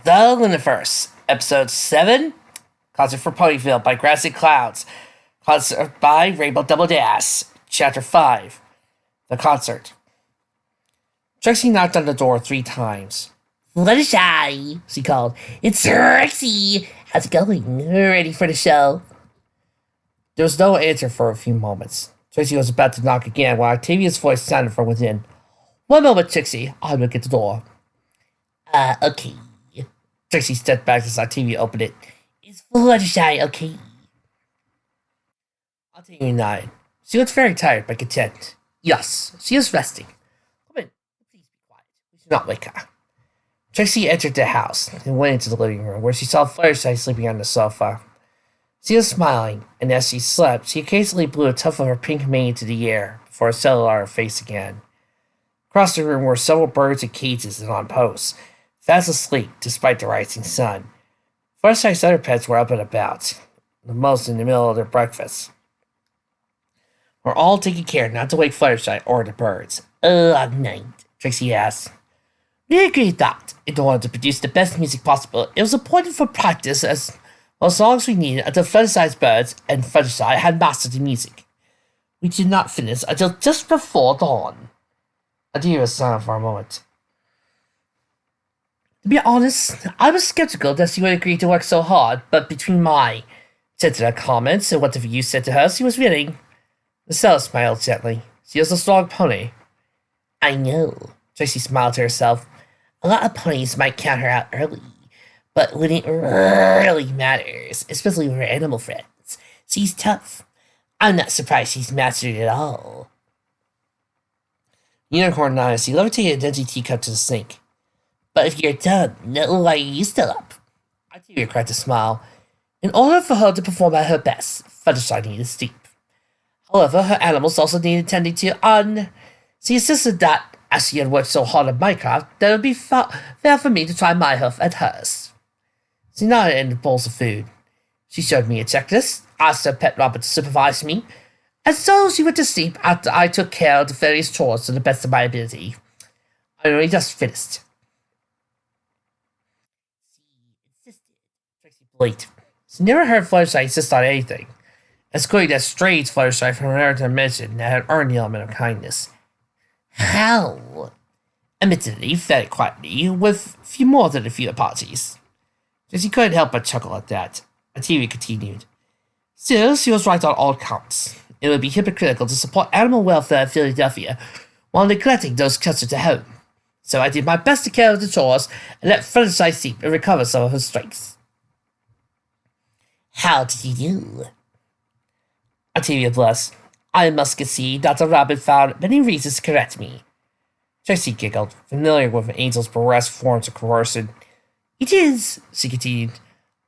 The Lunaverse, Episode 7, Concert for Ponyville by Grassy Clouds, Concert by Rainbow Double Dash, Chapter 5, The Concert. Trixie knocked on the door 3 times. Fluttershy, she called. It's Trixie! How's it going? Ready for the show? There was no answer for a few moments. Trixie was about to knock again when Octavia's voice sounded from within. "One moment, Trixie. I'll look at the door." Okay. Trixie stepped back as Octavia opened it. It's Fluttershy, okay? Octavia nodded. She looked very tired but content. Yes, she is resting. Come in. Please be quiet. We should not wake her. Trixie entered the house and went into the living room, where she saw Fluttershy sleeping on the sofa. She was smiling, and as she slept, she occasionally blew a tuft of her pink mane into the air before settling on her face again. Across the room were several birds in cages and on posts, fast asleep despite the rising sun. Fluttershy's other pets were up and about, the most in the middle of their breakfast. We're all taking care not to wake Fluttershy or the birds. Night. Trixie asked. We agreed that, in order to produce the best music possible, it was important for practice as long as we needed until Fluttershy's birds and Fluttershy had mastered the music. We did not finish until just before dawn. Adia was silent for a moment. To be honest, I was skeptical that she would agree to work so hard, but between my sensitive comments and whatever you said to her, she was willing. Marcella smiled gently. She was a strong pony. I know. Trixie smiled to herself. A lot of ponies might count her out early, but when it really matters, especially with her animal friends, she's tough. I'm not surprised she's mastered it all. Unicorn nodded as he levitated a dingy teacup to the sink. But if you're done, why are you still up? Octavia cracked a smile. In order for her to perform at her best, Fluttershy needed sleep. However, her animals also needed tending to. She insisted that, as she had worked so hard on Minecraft, that it would be fair for me to try my hoof at hers. She nodded in the bowls of food. She showed me a checklist, asked her pet rabbit to supervise me, and so she went to sleep after I took care of the various chores to the best of my ability. I only just finished. She insisted. Trixie blinked. She never heard Fluttershy insist on anything, excluding that strange Fluttershy from another dimension that had earned the element of kindness. How? Admittedly, very quietly, with more than a few apologies. Trixie couldn't help but chuckle at that. Octavia continued. Still, she was right on all counts. It would be hypocritical to support animal welfare in Philadelphia while neglecting those closer to home. So I did my best to care of the chores and let Fluttershy sleep and recover some of her strength. How did you do? Octavia blushed. I must concede that the rabbit found many reasons to correct me. Trixie giggled, familiar with an angel's burlesque forms of coercion. It is, she continued,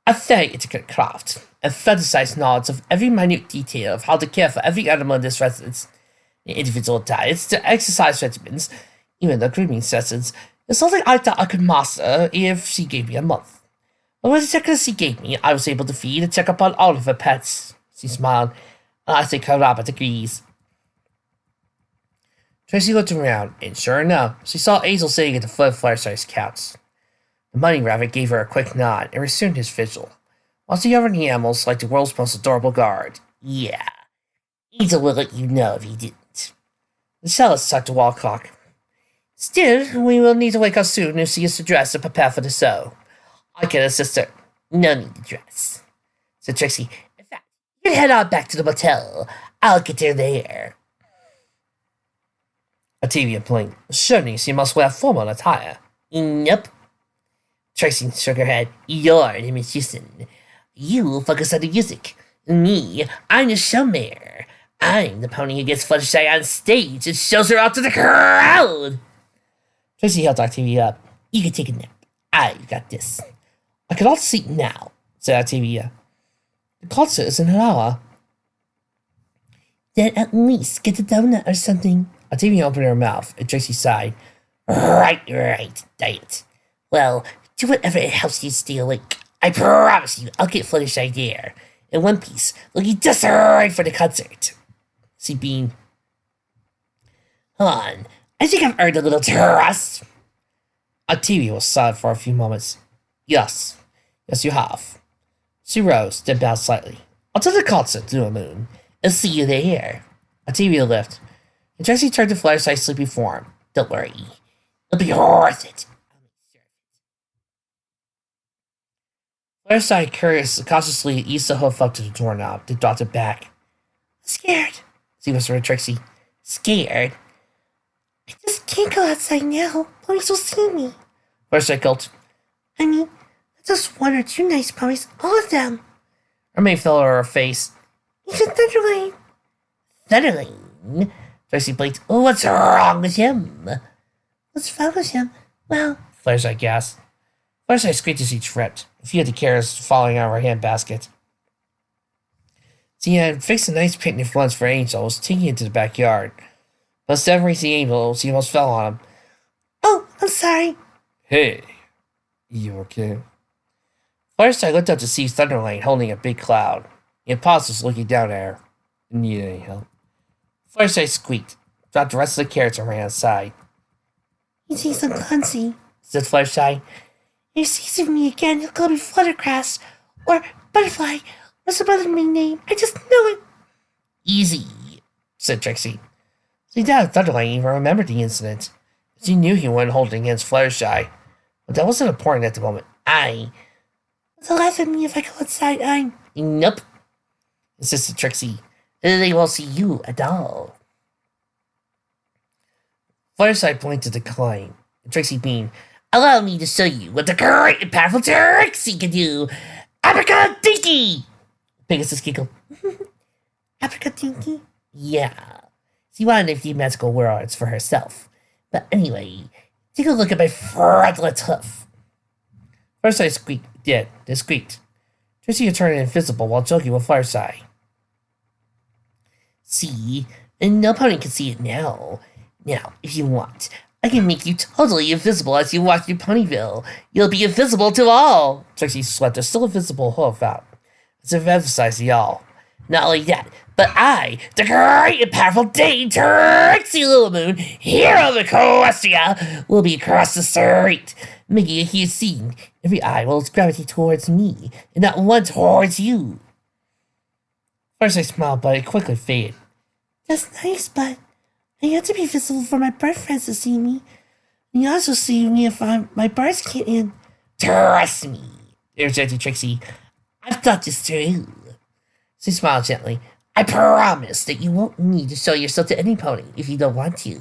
a very intricate craft, and Fluttershy's knowledge of every minute detail of how to care for every animal in this residence, the individual diets, the exercise regimens, even the grooming sessions, is something I thought I could master if she gave me a month. But with the checklist she gave me, I was able to feed and check up on all of her pets. She smiled. I think her rabbit agrees. Trixie looked around, and sure enough, she saw Angel sitting at the foot of Fluttershy's couch. The bunny rabbit gave her a quick nod and resumed his vigil, while the other animals like the world's most adorable guard. Yeah, Angel will let you know if he didn't. Marcella tucked the wall clock. Still, we will need to wake up soon if she is to dress and prepare for the show. I can assist her. No need to dress, said Trixie. You can head on back to the motel. I'll get her there. Octavia blinked. Surely she must wear formal attire. Nope. Trixie shook her head. You're the musician. You focus on the music. Me, I'm the showmare. I'm the pony who gets Fluttershy on stage and shows her out to the crowd. Trixie held Octavia up. You can take a nap. I've got this. I cannot sleep now, said Octavia. The concert is in an hour. Then at least get a donut or something. Octavia opened her mouth, and Trixie sighed. Right, diet. Well, do whatever it helps you stay awake. I promise you, I'll get Fluttershy there. In one piece, looking just right for the concert. She beamed. Hold on, I think I've earned a little trust. Octavia was silent for a few moments. Yes. Yes, you have. She rose, then bowed slightly. I'll to the concert, Luna Moon. I'll see you there. A TV lift. And Trixie turned to Fluttershy's sleepy form. Don't worry. It'll be worth it. Fluttershy cautiously eased the hoof up to the doorknob, then dropped it back. I'm scared, she whispered to Trixie. Scared? I just can't go outside now. Ponies will see me. Fluttershy gulped. I mean, just one or two nice ponies, all of them. Her mane fell over her face. Even Thunderlane. Thunderlane? Trixie blinked. Oh, what's wrong with him? What's wrong with him? Well, Fluttershy gasped. Fluttershy squeaked as she tripped. A few of the carrots falling out of her handbasket. She had fixed a nice picnic lunch for Angel, was taking it to the backyard. But instead of reaching Angel, she almost fell on him. Oh, I'm sorry. Hey, you okay? Fluttershy looked up to see Thunderlane holding a big cloud. He paused, looking down at her. Need any help? Fluttershy squeaked, dropped the rest of the carrots and ran outside. You seem so clumsy, said Fluttershy. If he sees me again, he'll call me Fluttergrass, or Butterfly, or some other mean name. I just know it. Easy, said Trixie. She doubted Thunderlane even remembered the incident. She knew he wasn't holding against Fluttershy, but that wasn't important at the moment. They'll laugh at me if I go outside. Nope, insisted Trixie. They won't see you at all. Fluttershy pointed to decline, and Trixie beamed. Allow me to show you what the great and powerful Trixie can do. Abracadinky! Pegasus giggled. Abracadinky? Yeah. She wanted a few magical words for herself. But anyway, take a look at my frontlets hoof. Fluttershy squeaked. Then squeaked. Trixie had turned invisible while joking with Fluttershy. See? And no pony can see it now. Now, if you want, I can make you totally invisible as you walk through Ponyville. You'll be invisible to all. Trixie swept a still invisible hoof out, as if emphasizing the all. Not only that, but I, the great and powerful Dame Trixie Lunamoon, hero of Equestria, will be across the street, making a huge scene. Every eye will gravitate towards me, and not one towards you. First I smiled, but it quickly faded. That's nice, but I have to be visible for my bird friends to see me. And you also see me if my birds can't in. Trust me, interjected Trixie. I've thought this through. She smiled gently. I promise that you won't need to show yourself to any pony if you don't want to.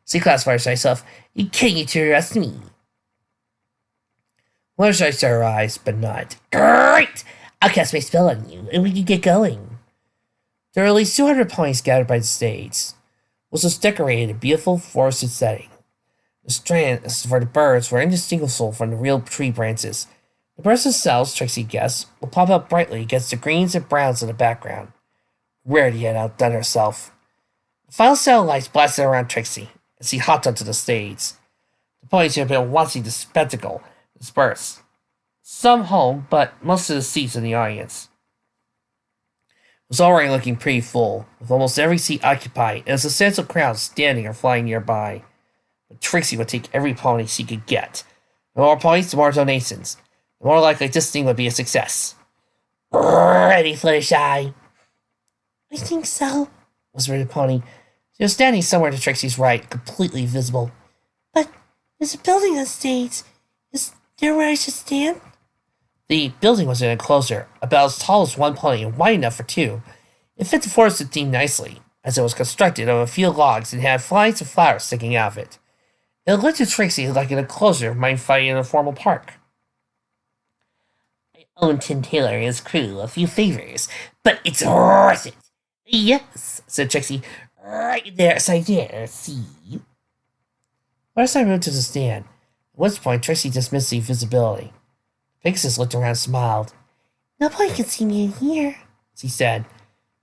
She classified herself. You can't trust me. Fluttershy shut her eyes, but not. Great! I'll cast my spell on you, and we can get going. There were at least 200 ponies scattered by the stage, which was decorated in a beautiful forested setting. The strands for the birds were indistinguishable from the real tree branches. The birds themselves, Trixie guessed, will pop up brightly against the greens and browns in the background. Rarity had outdone herself. The final satellites blasted around Trixie as she hopped onto the stage. The ponies who had been watching the spectacle dispersed. Some home, but most of the seats in the audience. It was already looking pretty full, with almost every seat occupied and a substantial crowd standing or flying nearby. But Trixie would take every pony she could get. The more ponies, the more donations. The more likely this thing would be a success. Ready, Fluttershy? I think so, whispered the pony. She was standing somewhere to Trixie's right, completely visible. But there's a building on stage. Is there where I should stand? The building was an enclosure, about as tall as one pony and wide enough for two. It fit the forested theme nicely, as it was constructed of a few logs and had vines and flowers sticking out of it. It looked to Trixie like an enclosure might find in a formal park. I owe Tim Taylor and his crew a few favors, but it's worth it. Yes, said Trixie. Right there, see? First I moved to the stand, at which point Trixie dismissed the invisibility. Pegasus looked around and smiled. Nobody can see me in here, she said.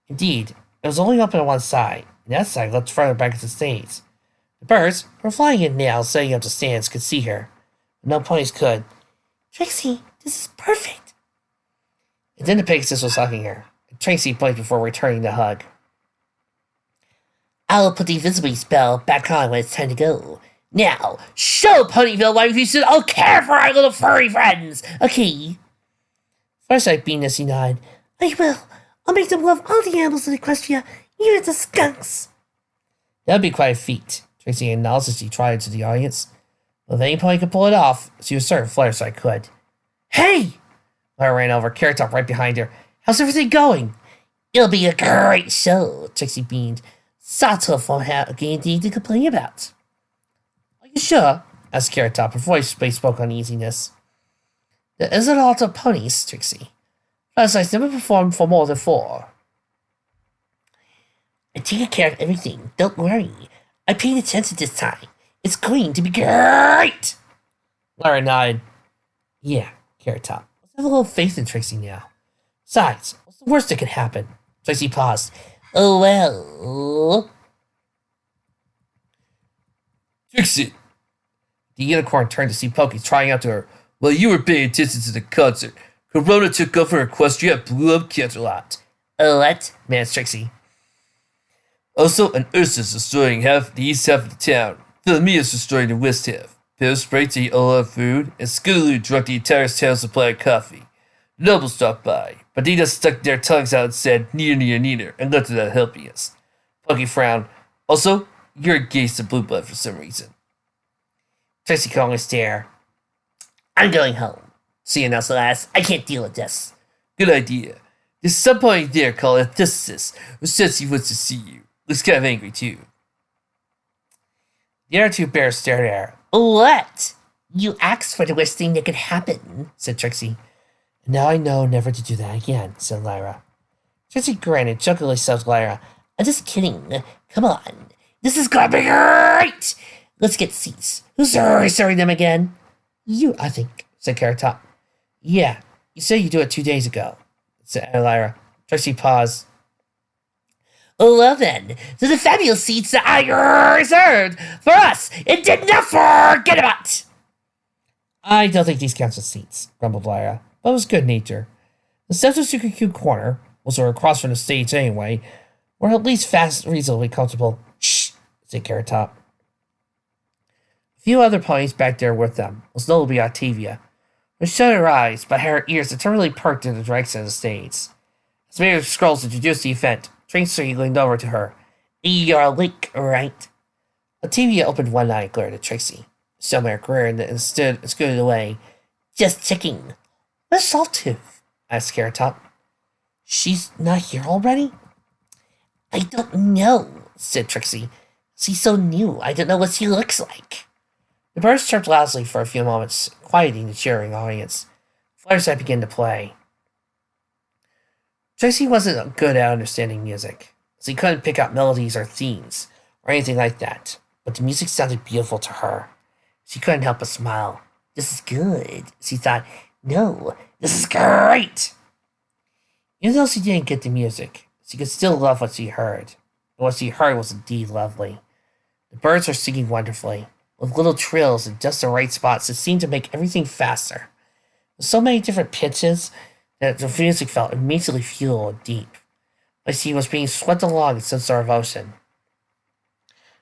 Indeed, it was only open on one side, and that side looked further back at the stage. The birds, who were flying in now setting up the stands, could see her, but no ponies could. Trixie, this is perfect. And then the Pegasus was hugging her, and Trixie blinked before returning the hug. I'll put the invisibility spell back on when it's time to go. Now, show Ponyville why we should all care for our little furry friends. Okay. Fluttershy beamed as he nodded. I will. I'll make them love all the animals in Equestria, even the skunks. That'd be quite a feat, Trixie acknowledged as she trotted to the audience. Well, if any pony could pull it off, she was certain Fluttershy could. Hey! Lara ran over, Carrot Top right behind her. How's everything going? It'll be a great show, Trixie beamed. Sort of won't have anything to complain about. Are you sure? Asked Carrot Top, her voice spoke uneasiness. There isn't a lot of ponies, Trixie. Fluttershy's never performed for more than 4. I'm taking care of everything, don't worry. I paid attention this time. It's going to be great! Lara nodded. Yeah, Carrot Top. Let's have a little faith in Trixie now. Besides, what's the worst that could happen? Trixie paused. Oh, well... Trixie! The unicorn turned to see Pokey trying out to her. While you were paying attention to the concert, Corona took over Equestria and blew up Canterlot. What? Managed Trixie. Also, an Ursus destroying half the east half of the town. Philomela's destroying the west half. Pale Spray to eat all our food, and Scootaloo drunk the entire town's supply of coffee. The nobles stopped by, but they just stuck their tongues out and said, neater, neater, neater, and left without helping us. Pokey frowned. Also, you're engaged to Blue Blood for some reason. Trixie could only stare. I'm going home. She announced at last. I can't deal with this. Good idea. There's somebody there called Antithesis who says he wants to see you. Looks kind of angry, too. The other 2 bears stared at her. What? You asked for the worst thing that could happen, said Trixie. And now I know never to do that again, said Lyra. Trixie grinned and jokingly said to Lyra, I'm just kidding. Come on. This is gonna be great! Let's get seats. Who's serving them again? You, I think, said Carrot Top. Yeah, you said you do it 2 days ago, said Lyra. Trixie paused. Oh, well then, so the fabulous seats that I reserved for us and did not forget about. I don't think these count as seats, grumbled Lyra, but it was good nature. The steps of Super Cute Corner, which were across from the stage anyway, were at least reasonably comfortable. Shh, said Carrot Top. A few other ponies back there with them was notably Octavia, who shut her eyes but had her ears eternally perked in the direction of the stage. As Mayor Scrolls introduced the event, Trixie leaned over to her. You're awake, right? Octavia opened one eye and glared at Trixie. Selmer grinned and scooted away. Just checking. Where's Salttooth? Asked Carrot Top. She's not here already? I don't know, said Trixie. She's so new, I don't know what she looks like. The birds chirped loudly for a few moments, quieting the cheering audience. Fluttershy began to play. Trixie wasn't good at understanding music, so he couldn't pick out melodies or themes, or anything like that, but the music sounded beautiful to her. She couldn't help but smile. This is good, she thought. No, this is great! Even though she didn't get the music, she could still love what she heard, and what she heard was indeed lovely. The birds were singing wonderfully, with little trills in just the right spots that seemed to make everything faster. With so many different pitches that the music felt immensely fuel and deep, like she was being swept along in some sort of ocean.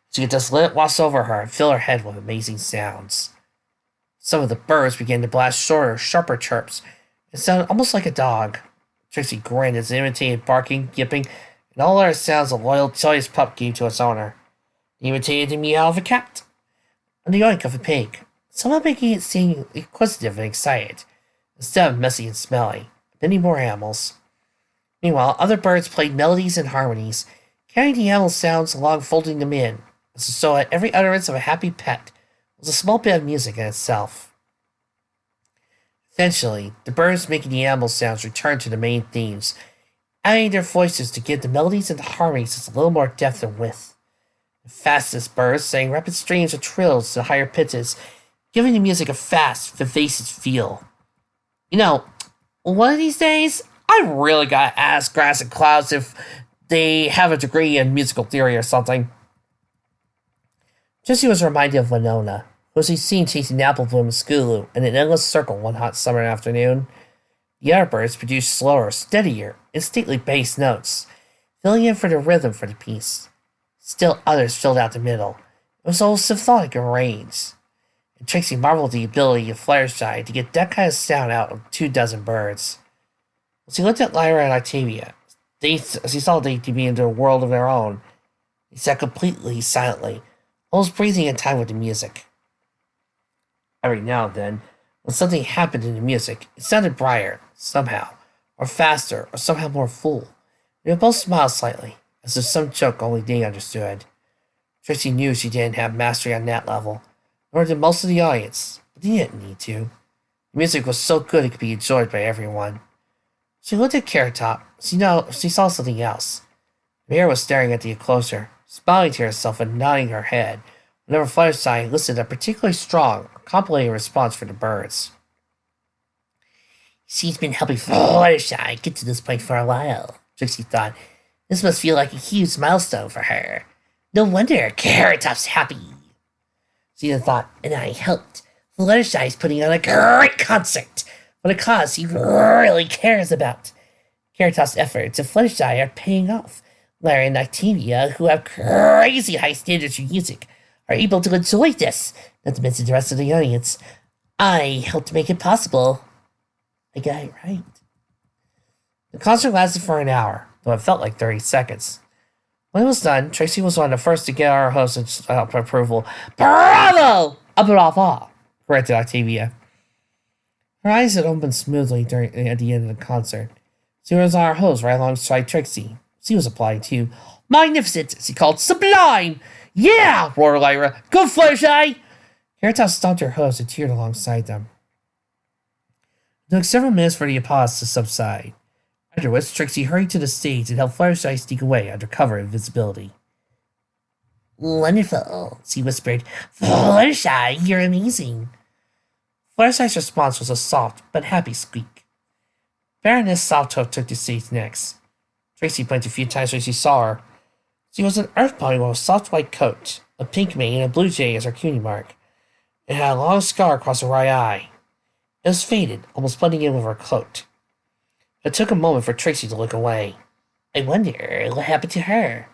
She could just let it wash over her and fill her head with amazing sounds. Some of the birds began to blast shorter, sharper chirps. It sounded almost like a dog. Trixie grinned as it imitated barking, yipping, and all other sounds a loyal, joyous pup gave to its owner. It imitated the meow of a cat, and the yoink of a pig, somehow making it seem inquisitive and excited, instead of messy and smelly. Many more animals. Meanwhile, other birds played melodies and harmonies, carrying the animal sounds along, folding them in, so at every utterance of a happy pet was a small bit of music in itself. Eventually, the birds making the animal sounds returned to the main themes, adding their voices to give the melodies and the harmonies just a little more depth and width. The fastest birds sang rapid streams of trills to higher pitches, giving the music a fast, vivacious feel. You know, one of these days, I really gotta ask Grass and Clouds if they have a degree in musical theory or something. Jessie was reminded of Winona, who was seen chasing Apple Bloom and Scootaloo in an endless circle one hot summer afternoon. The other birds produced slower, steadier, and stately bass notes, filling in for the rhythm for the piece. Still others filled out the middle, It was almost symphonic in range, and Trixie marveled at the ability of Fluttershy to get that kind of sound out of 24 birds. As he looked at Lyra and Octavia, as he saw they to be into a world of their own, he sat completely silently, almost breathing in time with the music. Every now and then, when something happened in the music, it sounded brighter, somehow, or faster, or somehow more full. They would both smile slightly, as if some joke only they understood. Trixie knew she didn't have mastery on that level, nor did most of the audience, but they didn't need to. The music was so good it could be enjoyed by everyone. She looked at Carrot Top. She saw something else. Mira was staring at the enclosure, smiling to herself and nodding her head whenever Fluttershy elicited a particularly strong, complicated response from the birds. She's been helping Fluttershy get to this point for a while, Trixie thought. This must feel like a huge milestone for her. No wonder Carrot Top's happy. She then thought, and I helped. Fluttershy's putting on a great concert for a cause he really cares about. Carrot Top's efforts and Fluttershy are paying off. Larry and Octavia, who have crazy high standards for music, are able to enjoy this, not to mention the rest of the audience. I helped make it possible. I got it right. The concert lasted for an hour, though it felt like 30 seconds. When it was done, Trixie was one of the first to get our host's approval. Bravo! Bravo! Corrected Octavia. Her eyes had opened smoothly at the end of the concert. She was our host right alongside Trixie. She was applauding too. Magnificent! She called. Sublime! Yeah! Roared Lyra. Go Fluttershy! Carrot Top stopped her host and cheered alongside them. It took several minutes for the applause to subside. Afterwards, Trixie hurried to the stage and helped Fluttershy sneak away under cover of invisibility. Wonderful, she whispered. Fluttershy, you're amazing. Fluttershy's response was a soft but happy squeak. Baroness Salto took the stage next. Trixie blinked a few times when she saw her. She was an earth pony with a soft white coat, a pink mane, and a blue jay as her cutie mark. It had a long scar across her right eye. It was faded, almost blending in with her coat. It took a moment for Trixie to look away. I wonder what happened to her.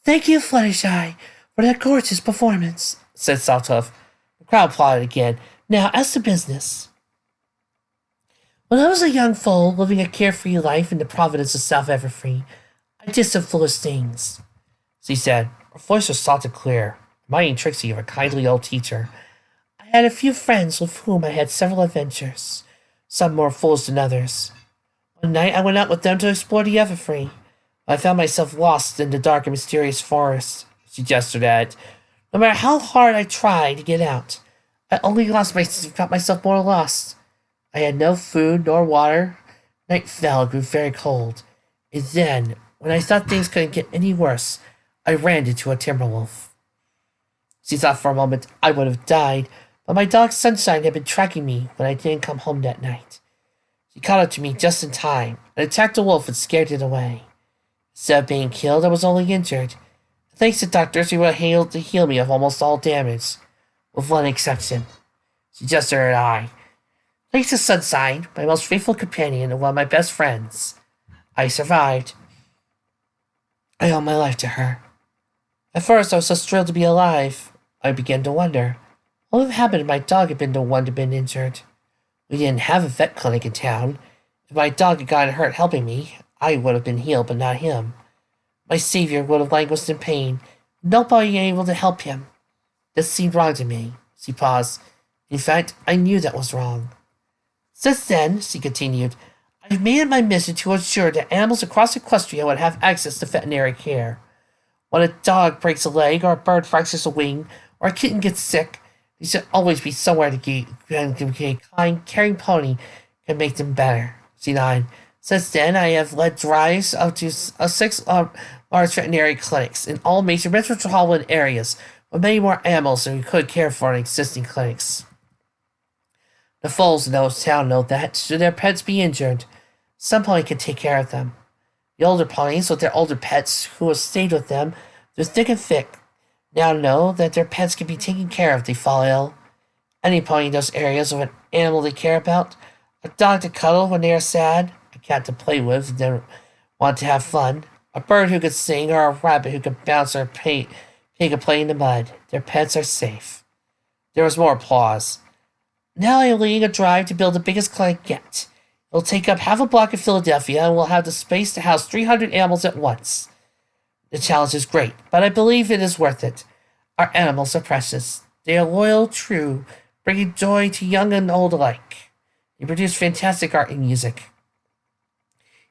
Thank you, Fluttershy, for that gorgeous performance, said Saltuff. The crowd applauded again. Now, as to business. When I was a young foal living a carefree life in the province of South Everfree, I did some foolish things, she said. Her voice was soft and clear, reminding Trixie of a kindly old teacher. I had a few friends with whom I had several adventures, some more foolish than others. One night I went out with them to explore the Everfree. I found myself lost in the dark and mysterious forest, she gestured at it. No matter how hard I tried to get out, I only found myself more lost. I had no food nor water. Night fell and grew very cold. And then, when I thought things couldn't get any worse, I ran into a timberwolf. She thought for a moment I would have died, but my dog Sunshine had been tracking me when I didn't come home that night. She caught up to me just in time and attacked the wolf and scared it away. Instead of being killed, I was only injured. Thanks to doctors, they were able to heal me of almost all damage, with one exception. She gestured her eye. Thanks to Sunshine, my most faithful companion and one of my best friends, I survived. I owe my life to her. At first, I was so thrilled to be alive, I began to wonder what would have happened if my dog had been the one to been injured. We didn't have a vet clinic in town. If my dog had gotten hurt helping me, I would have been healed, but not him. My savior would have languished in pain, nobody able to help him. This seemed wrong to me. She paused. In fact, I knew that was wrong. Since then, she continued, I've made it my mission to ensure that animals across Equestria would have access to veterinary care. When a dog breaks a leg, or a bird fractures a wing, or a kitten gets sick, there should always be somewhere to get a kind, caring pony can make them better. She nodded. Since then, I have led drives up to 6 large veterinary clinics in all major metropolitan areas, with many more animals than we could care for in existing clinics. The foals in those town know that, should their pets be injured, some pony can take care of them. The older ponies with their older pets who have stayed with them through thick and thick now know that their pets can be taken care of if they fall ill. Any pony in those areas with an animal they care about, a dog to cuddle when they are sad, a cat to play with if they want to have fun, a bird who could sing, or a rabbit who could bounce or They could play in the mud. Their pets are safe. There was more applause. Now I am leading a drive to build the biggest clinic yet. It'll take up half a block of Philadelphia and we'll have the space to house 300 animals at once. The challenge is great, but I believe it is worth it. Our animals are precious. They are loyal, true, bringing joy to young and old alike. They produce fantastic art and music.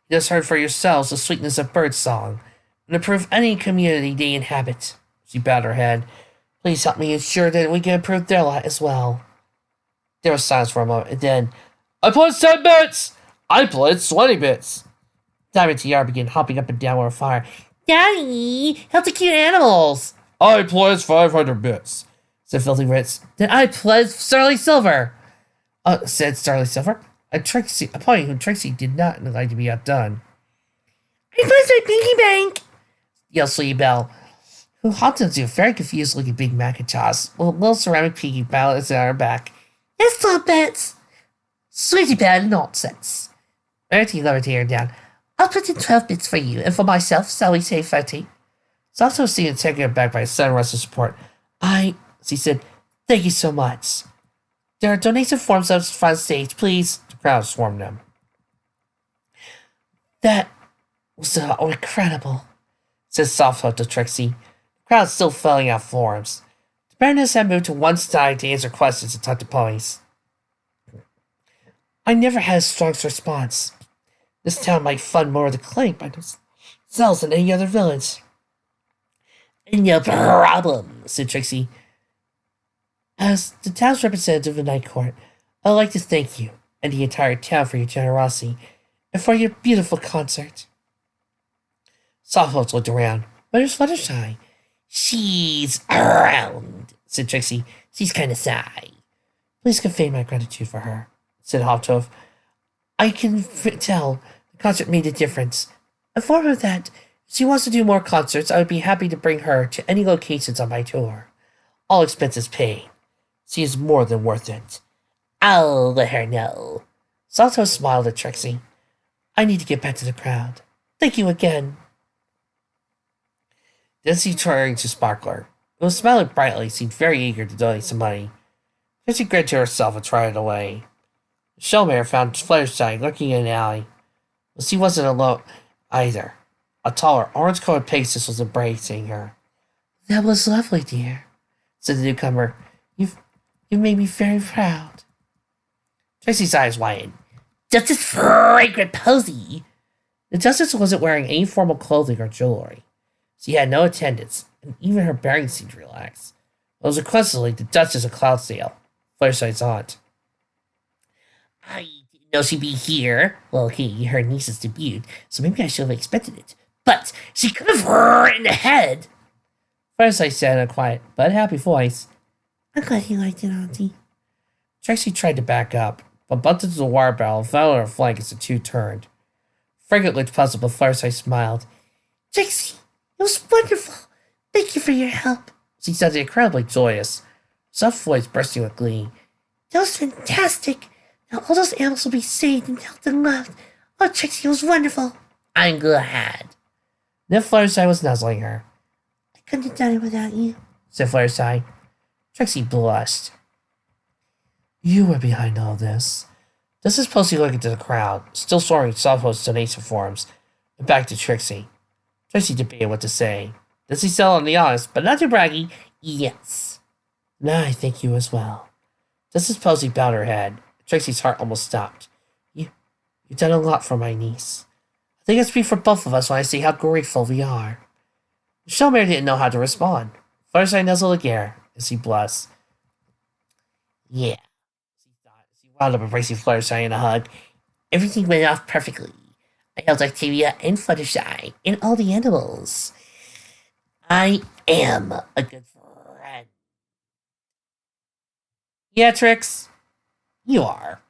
You just heard for yourselves the sweetness of birdsong and improve any community they inhabit. She bowed her head. Please help me ensure that we can improve their lot as well. There was silence for a moment, and then, I pledge 10 bits! I pledge 20 bits! Diamond Tiara began hopping up and down with a fire. Daddy, help the cute animals. I pledge 500 bits, said Filthy Ritz. Then I pledge Sterling Silver. Said Starly Silver. A point whom Trixie did not like to be outdone. I pledge my piggy bank, Yelled Sleepy Belle, who hopped into a very confused looking big Macintosh with a little ceramic piggy balanced on her back. Yes, 12 bits. Sweetie bad nonsense. Rarity lowered her down. I'll put in 12 bits for you, and for myself, shall we say 30? Sato was seen and taken aback by a sudden rush of support. She said, thank you so much. There are donation forms on the front stage, please. The crowd swarmed them. That was incredible, said Softfoot to Trixie. The crowd still filling out forms. The Baroness had moved to one side to answer questions and talk to ponies. I never had a strong response. This town might fund more of the clinic by themselves than any other village. No problem, said Trixie. As the town's representative of the Night Court, I'd like to thank you and the entire town for your generosity and for your beautiful concert. Softfoot looked around. Where's Fluttershy? She's around, said Trixie. She's kind of shy. Please convey my gratitude for her, said Hoptooth. I can tell the concert made a difference. Inform her that if she wants to do more concerts, I would be happy to bring her to any locations on my tour. All expenses paid. She is more than worth it. I'll let her know. Sato smiled at Trixie. I need to get back to the crowd. Thank you again. Then she turned to Sparkler, who was smiling brightly, seemed very eager to donate some money. Then she grinned to herself and trotted away. The showmare found Fluttershy lurking in an alley. But she wasn't alone either. A taller, orange-colored Pegasus was embracing her. That was lovely, dear, said the newcomer. You've made me very proud. Trixie's eyes widened. Justice Fragrant Posy. The Justice wasn't wearing any formal clothing or jewelry. She had no attendants, and even her bearing seemed relaxed. It was coincidentally the Duchess of Cloudsdale, Fluttershy's aunt. I didn't know she'd be here. Well, okay, her niece's debuted, so maybe I should have expected it. But she could have written ahead. Fluttershy said in a quiet but happy voice. I'm glad you liked it, Auntie. Trixie tried to back up, but bumped into the water barrel and fell on her flank as the two turned. Fragrant looked puzzled, but Fluttershy smiled. Trixie, it was wonderful. Thank you for your help. She sounded incredibly joyous, soft voice bursting with glee. That was fantastic. Now all those animals will be saved and helped and loved. Oh, Trixie, it was wonderful. I'm glad. Then Fluttershy was nuzzling her. I couldn't have done it without you, said Fluttershy. Trixie blushed. You were behind all this. This is Posy looking to the crowd, still sorting Softfoot's donation forms, and back to Trixie. Trixie debated what to say. Does he sell on the honest, but not too braggy? Yes. Now I thank you as well. Just as Posy bowed her head, Trixie's heart almost stopped. You've done a lot for my niece. I think I speak for both of us when I say how grateful we are. The showmare didn't know how to respond. Fluttershy nuzzled again as he blushed. Yeah, she thought as he wound up embracing Fluttershy in a hug. Everything went off perfectly. I held Octavia and Fluttershy and all the animals. I am a good friend. Yeah, Trix, you are.